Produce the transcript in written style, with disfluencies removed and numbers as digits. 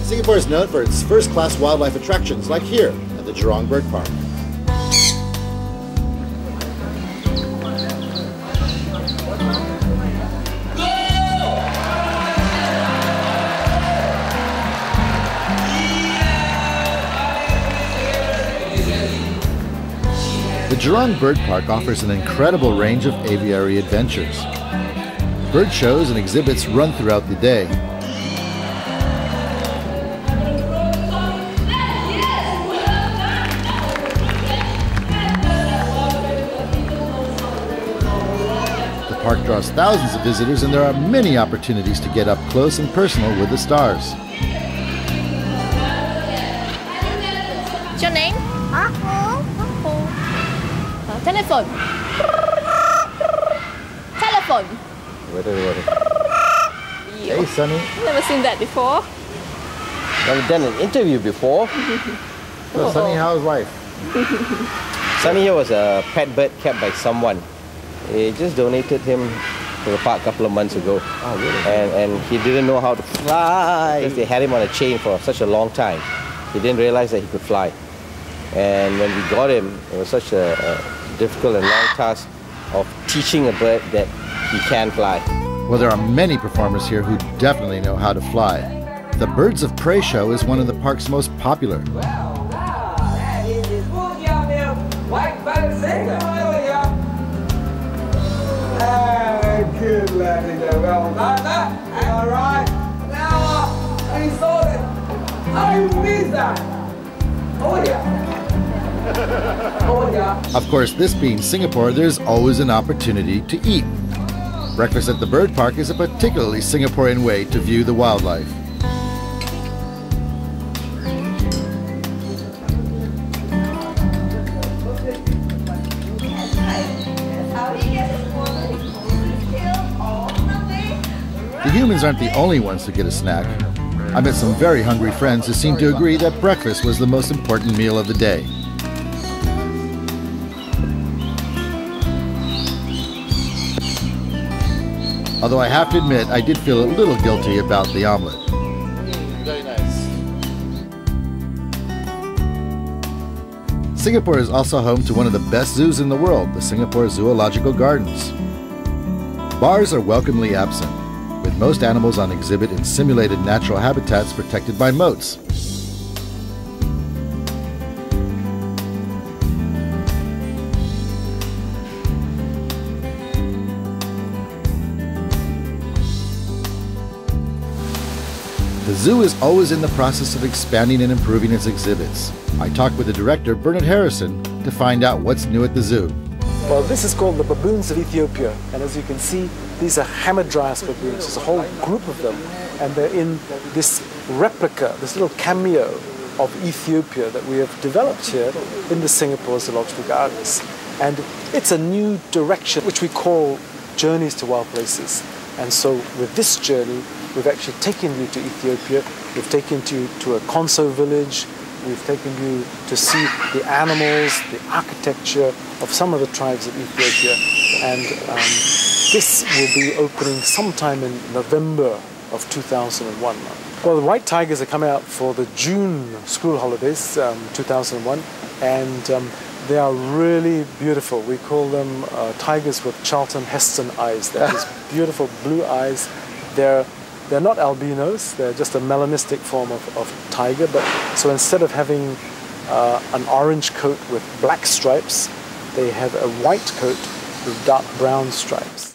Singapore is known for its first-class wildlife attractions, like here at the Jurong Bird Park. The Jurong Bird Park offers an incredible range of aviary adventures. Bird shows and exhibits run throughout the day. The park draws thousands of visitors, and there are many opportunities to get up close and personal with the stars. What's your name? Telephone. Telephone. Hey, Sunny. Never seen that before. I've done an interview before. So, Sunny, how's life? Sunny here was a pet bird kept by someone. He just donated him to the park a couple of months ago. Oh, really? And he didn't know how to fly. Because they had him on a chain for such a long time. He didn't realize that he could fly. And when we got him, it was such a difficult and long task of teaching a bird that he can fly. Well, there are many performers here who definitely know how to fly. The Birds of Prey show is one of the park's most popular. Good lad, well done. All right. Now, I saw it. I missed that. Oh yeah. Oh yeah. Of course, this being Singapore, there's always an opportunity to eat. Breakfast at the bird park is a particularly Singaporean way to view the wildlife. The humans aren't the only ones to get a snack. I met some very hungry friends who seemed to agree that breakfast was the most important meal of the day. Although I have to admit, I did feel a little guilty about the omelet. Very nice. Singapore is also home to one of the best zoos in the world, the Singapore Zoological Gardens. Bars are welcomely absent, with most animals on exhibit in simulated natural habitats protected by moats. The zoo is always in the process of expanding and improving its exhibits. I talked with the director, Bernard Harrison, to find out what's new at the zoo. Well, this is called the Baboons of Ethiopia, and as you can see, these are hamadryas baboons. There's a whole group of them, and they're in this replica, this little cameo of Ethiopia that we have developed here in the Singapore Zoological Gardens. And it's a new direction which we call Journeys to Wild Places. And so with this journey, we've actually taken you to Ethiopia, we've taken you to a Konso village, we've taken you to see the animals, the architecture of some of the tribes of Ethiopia. And this will be opening sometime in November of 2001. Well, the white tigers are coming out for the June school holidays, 2001, and they are really beautiful. We call them tigers with Charlton Heston eyes. They're these beautiful blue eyes. They're not albinos, they're just a melanistic form of tiger, but so instead of having an orange coat with black stripes, they have a white coat with dark brown stripes.